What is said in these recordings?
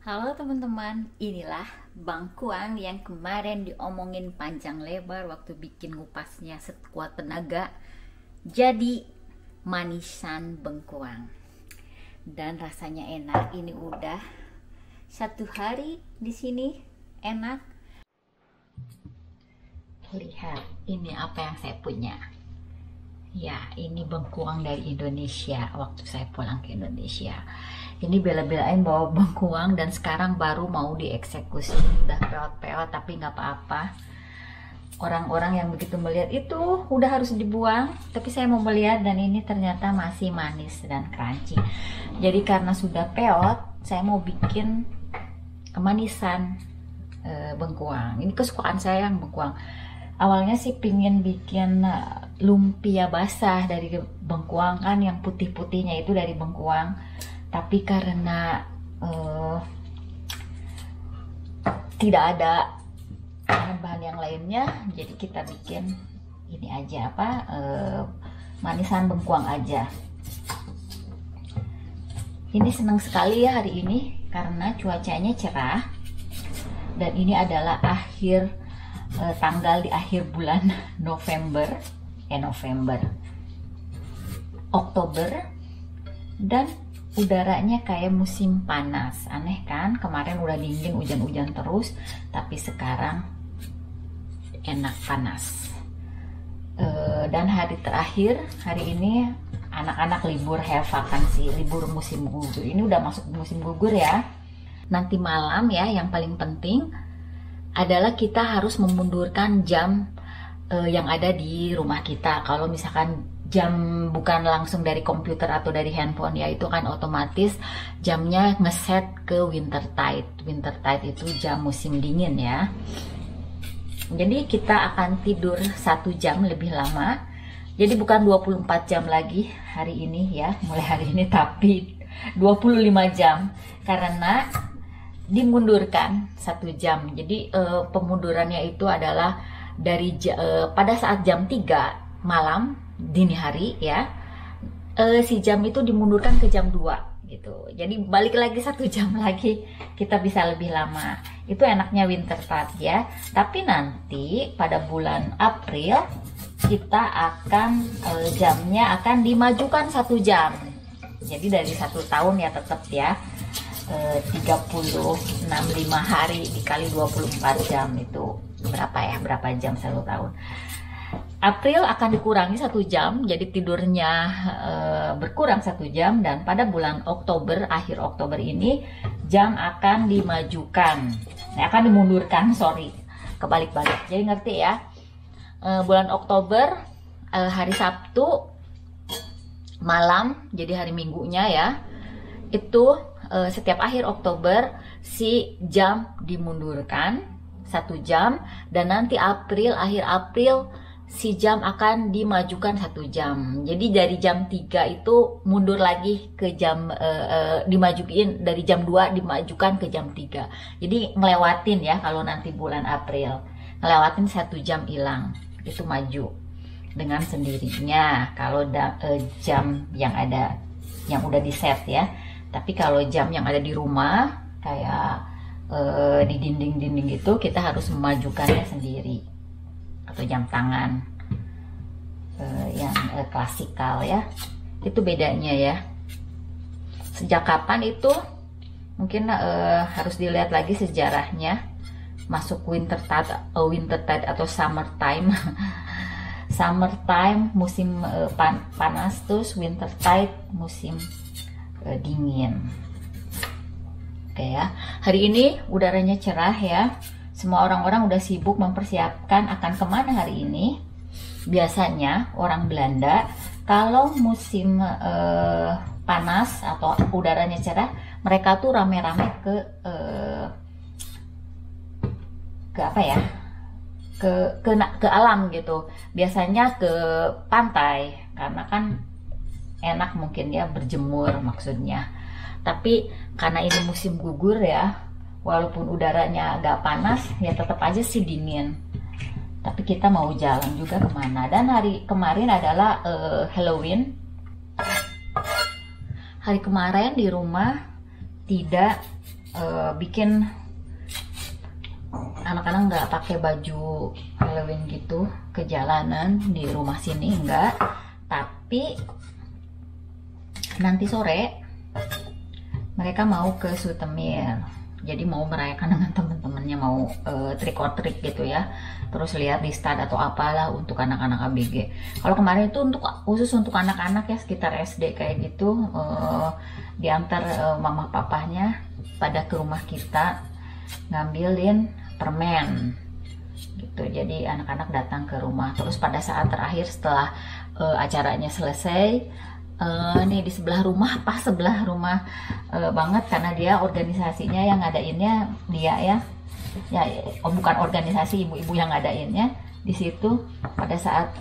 Halo teman-teman, inilah bangkuang yang kemarin diomongin panjang lebar waktu bikin ngupasnya sekuat tenaga. Jadi manisan bengkuang dan rasanya enak. Ini udah 1 hari di sini enak. Lihat ini apa yang saya punya. Ya, ini bengkuang dari Indonesia waktu saya pulang ke Indonesia. Ini bela-belain bawa bengkuang dan sekarang baru mau dieksekusi. Udah peot-peot tapi nggak apa-apa. Orang-orang yang begitu melihat itu udah harus dibuang, tapi saya mau melihat dan ini ternyata masih manis dan crunchy. Jadi karena sudah peot, saya mau bikin kemanisan bengkuang. Ini kesukaan saya yang bengkuang. Awalnya sih pingin bikin lumpia basah dari bengkuang, kan yang putih-putihnya itu dari bengkuang, tapi karena tidak ada bahan-bahan yang lainnya, jadi kita bikin ini aja, manisan bengkuang aja. Ini senang sekali ya hari ini karena cuacanya cerah dan ini adalah tanggal di akhir bulan Oktober, dan udaranya kayak musim panas. Aneh kan? Kemarin udah dingin, hujan-hujan terus, tapi sekarang enak panas. Dan hari terakhir, hari ini anak-anak libur vakansi, libur musim gugur. Ini udah masuk musim gugur ya. Nanti malam ya, yang paling penting adalah kita harus memundurkan jam yang ada di rumah kita. Kalau misalkan jam bukan langsung dari komputer atau dari handphone ya, itu kan otomatis jamnya ngeset ke winter tide. Winter tide itu jam musim dingin ya. Jadi kita akan tidur 1 jam lebih lama. Jadi bukan 24 jam lagi hari ini ya, mulai hari ini, tapi 25 jam karena dimundurkan 1 jam. Jadi pemundurannya itu adalah dari pada saat jam 3 malam dini hari ya, si jam itu dimundurkan ke jam 2 gitu. Jadi balik lagi 1 jam lagi, kita bisa lebih lama. Itu enaknya winter tide ya. Tapi nanti pada bulan April kita akan jamnya akan dimajukan 1 jam. Jadi dari 1 tahun ya tetap ya. 36,5 hari dikali 24 jam itu berapa jam 1 tahun. April akan dikurangi 1 jam, jadi tidurnya berkurang 1 jam, dan pada bulan Oktober, akhir Oktober ini jam akan dimajukan, akan dimundurkan, kebalik-balik. Jadi ngerti ya, bulan Oktober hari Sabtu malam, jadi hari Minggunya ya, itu setiap akhir Oktober si jam dimundurkan 1 jam, dan nanti akhir April si jam akan dimajukan 1 jam. Jadi dari jam 3 itu mundur lagi ke jam dimajuin dari jam 2 dimajukan ke jam 3. Jadi ngelewatin ya, kalau nanti bulan April ngelewatin 1 jam hilang, itu maju dengan sendirinya kalau jam yang udah di set ya. Tapi kalau jam yang ada di rumah kayak di dinding-dinding itu, kita harus memajukannya sendiri, atau jam tangan yang klasikal ya. Itu bedanya ya. Sejak kapan itu mungkin harus dilihat lagi sejarahnya. Masuk winter tide atau summer time. Summer time musim panas, terus winter tide musim dingin. Oke ya, hari ini udaranya cerah ya. Semua orang-orang udah sibuk mempersiapkan akan kemana hari ini. Biasanya orang Belanda kalau musim panas atau udaranya cerah, mereka tuh rame-rame ke alam gitu. Biasanya ke pantai karena kan enak mungkin ya berjemur maksudnya. Tapi karena ini musim gugur ya, walaupun udaranya agak panas ya tetap aja sih dingin. Tapi kita mau jalan juga kemana. Dan hari kemarin adalah Halloween. Hari kemarin di rumah tidak bikin anak-anak nggak pakai baju Halloween gitu ke jalanan di rumah sini, enggak, tapi nanti sore mereka mau ke Sutemir, jadi mau merayakan dengan teman-temannya, mau trick or treat gitu ya, terus lihat di stad atau apalah untuk anak-anak ABG. Kalau kemarin itu khusus untuk anak-anak ya, sekitar SD kayak gitu, diantar mama papahnya pada ke rumah kita ngambilin permen gitu. Jadi anak-anak datang ke rumah, terus pada saat terakhir setelah acaranya selesai, nih di sebelah rumah, pas sebelah rumah banget, karena dia organisasinya yang ngadainnya dia ya, bukan organisasi, ibu-ibu yang ngadainnya di situ. Pada saat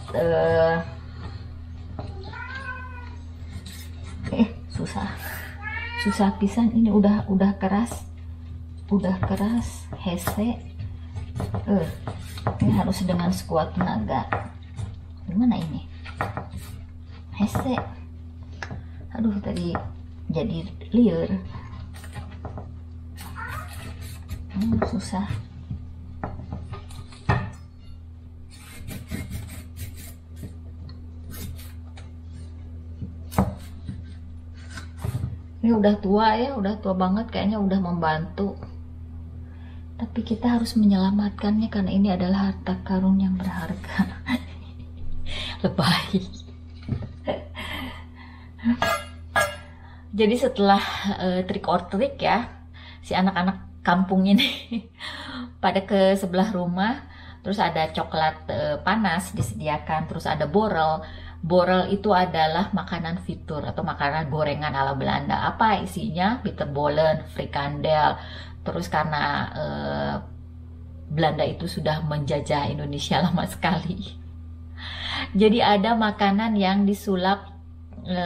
susah pisan ini, udah keras hese, ini harus dengan sekuat tenaga. Gimana ini hese, aduh tadi jadi liur, susah. Ini udah tua ya, udah tua banget kayaknya, udah membantu. Tapi kita harus menyelamatkannya karena ini adalah harta karun yang berharga. Lebay. Jadi setelah trick or treat ya, si anak-anak kampung ini pada ke sebelah rumah, terus ada coklat panas disediakan, terus ada borel. Borel itu adalah makanan fitur atau makanan gorengan ala Belanda. Apa isinya? Bitterballen, frikandel. Terus karena Belanda itu sudah menjajah Indonesia lama sekali, jadi ada makanan yang disulap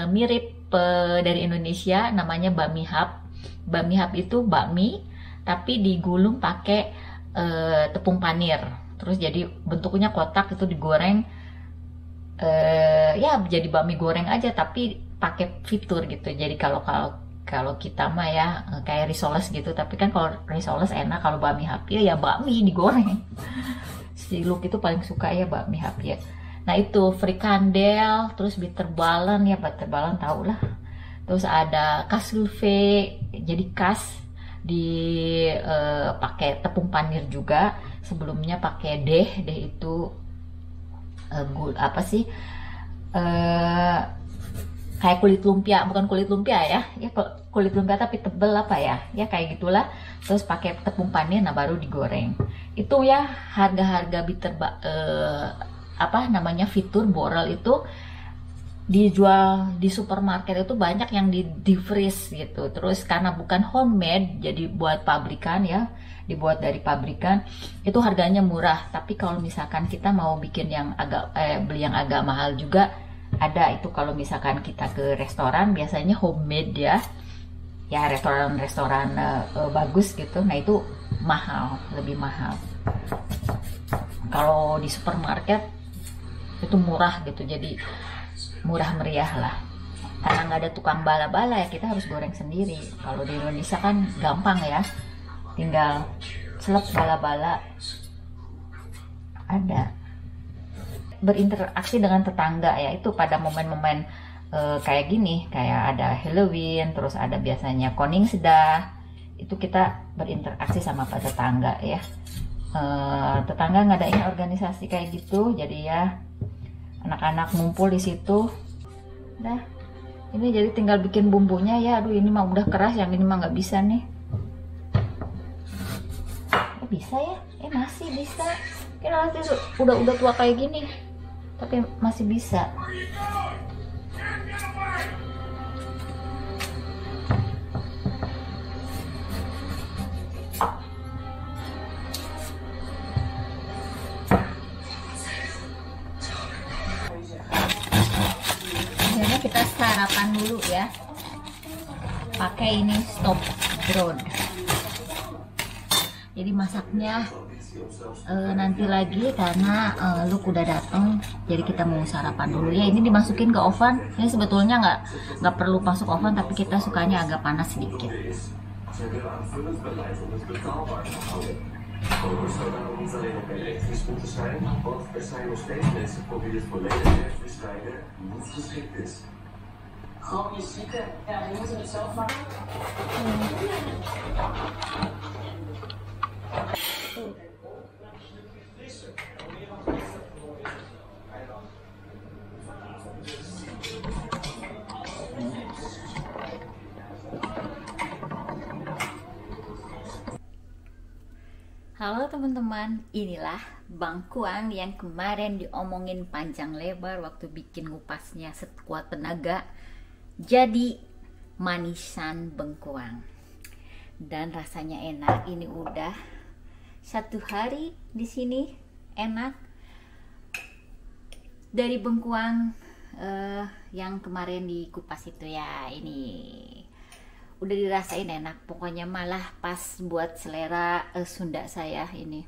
mirip dari Indonesia, namanya bakmi hap. Bakmi hap itu bakmi tapi digulung pakai tepung panir. Terus jadi bentuknya kotak, itu digoreng, ya jadi bakmi goreng aja tapi pakai fitur gitu. Jadi kalau kita mah ya kayak risoles gitu, tapi kan kalau risoles enak, kalau bakmi hapia ya bakmi digoreng. Si Luke itu paling suka ya bakmi hapia. Nah itu frikandel, terus bitterballen ya, bitterballen tau lah. Terus ada kasulve, jadi kas pakai tepung panir juga. Sebelumnya pakai deh itu apa sih, kayak kulit lumpia, bukan kulit lumpia ya kulit lumpia tapi tebel apa ya kayak gitulah. Terus pakai tepung panir, nah baru digoreng. Itu ya harga apa namanya fitur borel itu dijual di supermarket itu banyak yang di freeze gitu. Terus karena bukan homemade, jadi buat pabrikan ya, dibuat dari pabrikan, itu harganya murah. Tapi kalau misalkan kita mau bikin yang beli yang agak mahal juga ada. Itu kalau misalkan kita ke restoran biasanya homemade ya restoran bagus gitu, nah itu mahal, lebih mahal. Kalau di supermarket itu murah gitu, jadi murah meriah lah, karena nggak ada tukang bala-bala ya, kita harus goreng sendiri. Kalau di Indonesia kan gampang ya, tinggal selep bala-bala ada. Berinteraksi dengan tetangga ya, itu pada momen-momen kayak gini, kayak ada Halloween, terus ada biasanya Koningsdag, itu kita berinteraksi sama pak tetangga ya. Tetangga ngadain organisasi kayak gitu, jadi ya anak-anak ngumpul di situ. Dah, ini jadi tinggal bikin bumbunya ya. Aduh ini mah udah keras, yang ini mah nggak bisa nih. Bisa ya? Masih bisa. Kira nanti udah tua kayak gini, tapi masih bisa. Akhirnya kita sarapan dulu ya, pakai ini stop brown. Jadi masaknya nanti lagi karena Luke udah datang, jadi kita mau sarapan dulu ya. Ini dimasukin ke oven. Ini sebetulnya nggak perlu masuk oven, tapi kita sukanya agak panas sedikit. Schedule anfüllend, bereit und bezahlbar verhandeln. Voorstel ons alleen op elektrisch moeten zijn, want er zijn nog steeds mensen voor wie het volledig elektrisch rijden niet geschikt is. Gewoon je schieten, ja, die moeten het zelf maken. Halo teman-teman, inilah bangkuang yang kemarin diomongin panjang lebar waktu bikin ngupasnya sekuat tenaga. Jadi manisan bengkuang dan rasanya enak. Ini udah 1 hari di sini, enak. Dari bengkuang yang kemarin dikupas itu ya, ini udah dirasain enak. Pokoknya malah pas buat selera Sunda saya ini.